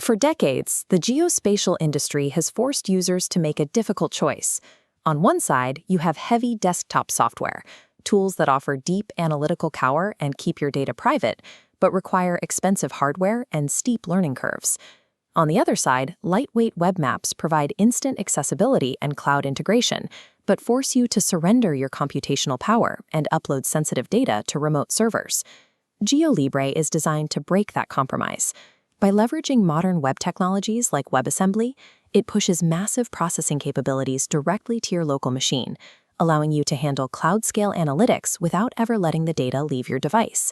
For decades, the geospatial industry has forced users to make a difficult choice. On one side, you have heavy desktop software, tools that offer deep analytical power and keep your data private, but require expensive hardware and steep learning curves. On the other side, lightweight web maps provide instant accessibility and cloud integration, but force you to surrender your computational power and upload sensitive data to remote servers. GeoLibre is designed to break that compromise. By leveraging modern web technologies like WebAssembly, it pushes massive processing capabilities directly to your local machine, allowing you to handle cloud-scale analytics without ever letting the data leave your device.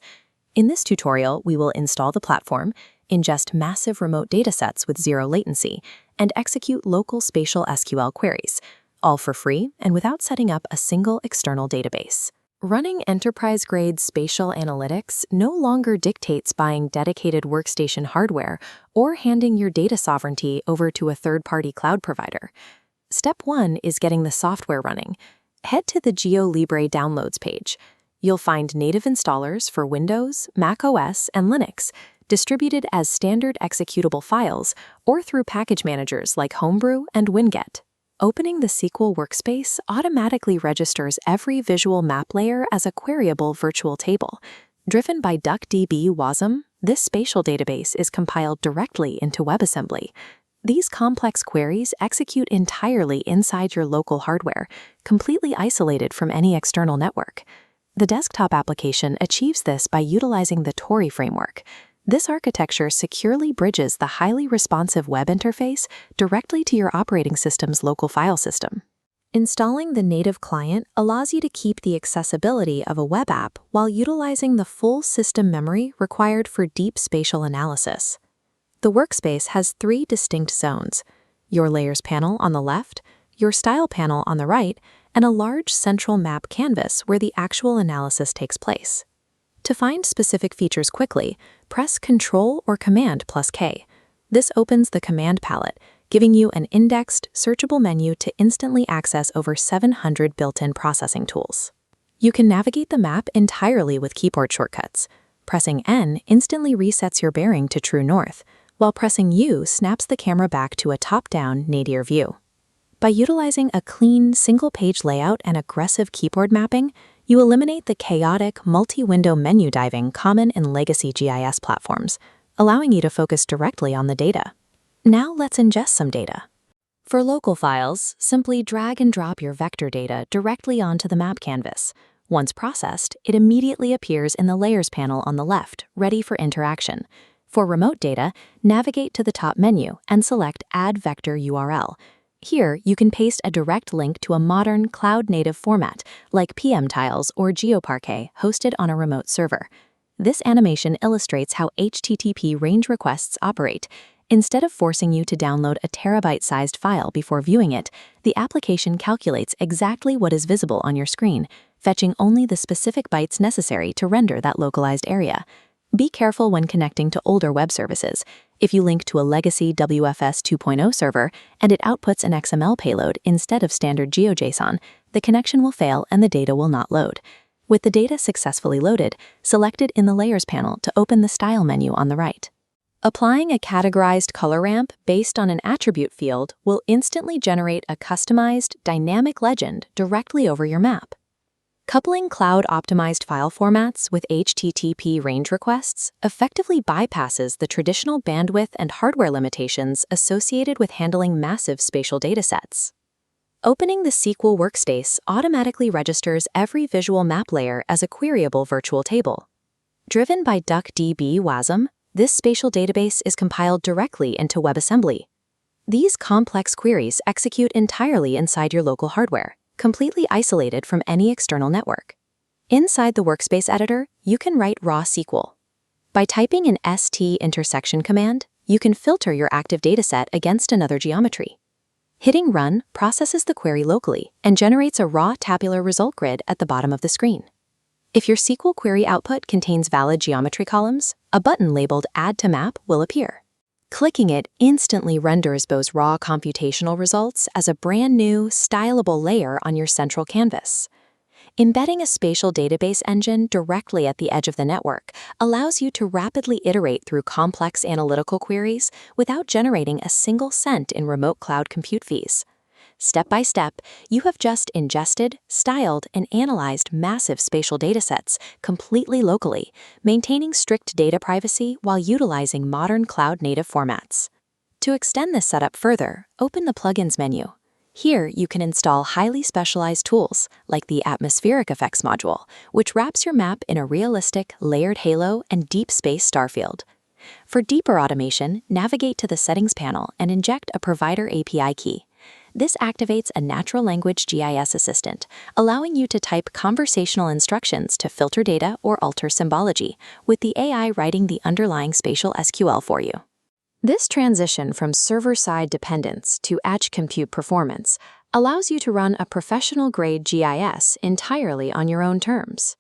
In this tutorial, we will install the platform, ingest massive remote datasets with zero latency, and execute local spatial SQL queries, all for free and without setting up a single external database. Running enterprise-grade spatial analytics no longer dictates buying dedicated workstation hardware or handing your data sovereignty over to a third-party cloud provider. Step 1 is getting the software running. Head to the GeoLibre Downloads page. You'll find native installers for Windows, Mac OS, and Linux, distributed as standard executable files or through package managers like Homebrew and Winget. Opening the SQL Workspace automatically registers every visual map layer as a queryable virtual table. Driven by DuckDB WASM, this spatial database is compiled directly into WebAssembly. These complex queries execute entirely inside your local hardware, completely isolated from any external network. The desktop application achieves this by utilizing the Tauri framework. This architecture securely bridges the highly responsive web interface directly to your operating system's local file system. Installing the native client allows you to keep the accessibility of a web app while utilizing the full system memory required for deep spatial analysis. The workspace has 3 distinct zones: your Layers panel on the left, your Style panel on the right, and a large central map canvas where the actual analysis takes place. To find specific features quickly, press Ctrl or Command plus K. This opens the command palette, giving you an indexed, searchable menu to instantly access over 700 built-in processing tools. You can navigate the map entirely with keyboard shortcuts. Pressing N instantly resets your bearing to true north, while pressing U snaps the camera back to a top-down nadir view. By utilizing a clean, single-page layout and aggressive keyboard mapping, you eliminate the chaotic, multi-window menu diving common in legacy GIS platforms, allowing you to focus directly on the data. Now let's ingest some data. For local files, simply drag and drop your vector data directly onto the map canvas. Once processed, it immediately appears in the Layers panel on the left, ready for interaction. For remote data, navigate to the top menu and select Add Vector URL. Here, you can paste a direct link to a modern cloud-native format like PMTiles or GeoParquet hosted on a remote server. This animation illustrates how HTTP range requests operate. Instead of forcing you to download a terabyte-sized file before viewing it, the application calculates exactly what is visible on your screen, fetching only the specific bytes necessary to render that localized area. Be careful when connecting to older web services. If you link to a legacy WFS 2.0 server and it outputs an XML payload instead of standard GeoJSON, the connection will fail and the data will not load. With the data successfully loaded, select it in the Layers panel to open the Style menu on the right. Applying a categorized color ramp based on an attribute field will instantly generate a customized, dynamic legend directly over your map. Coupling cloud-optimized file formats with HTTP range requests effectively bypasses the traditional bandwidth and hardware limitations associated with handling massive spatial datasets. Opening the SQL Workspace automatically registers every visual map layer as a queryable virtual table. Driven by DuckDB WASM, this spatial database is compiled directly into WebAssembly. These complex queries execute entirely inside your local hardware, completely isolated from any external network. Inside the Workspace editor, you can write raw SQL. By typing an ST intersection command, you can filter your active dataset against another geometry. Hitting Run processes the query locally and generates a raw tabular result grid at the bottom of the screen. If your SQL query output contains valid geometry columns, a button labeled Add to Map will appear. Clicking it instantly renders those raw computational results as a brand new, stylable layer on your central canvas. Embedding a spatial database engine directly at the edge of the network allows you to rapidly iterate through complex analytical queries without generating a single cent in remote cloud compute fees. Step by step, you have just ingested, styled, and analyzed massive spatial datasets completely locally, maintaining strict data privacy while utilizing modern cloud-native formats. To extend this setup further, open the Plugins menu. Here, you can install highly specialized tools, like the Atmospheric Effects module, which wraps your map in a realistic, layered halo and deep space star field. For deeper automation, navigate to the Settings panel and inject a Provider API key. This activates a natural language GIS assistant, allowing you to type conversational instructions to filter data or alter symbology, with the AI writing the underlying spatial SQL for you. This transition from server-side dependence to edge compute performance allows you to run a professional-grade GIS entirely on your own terms.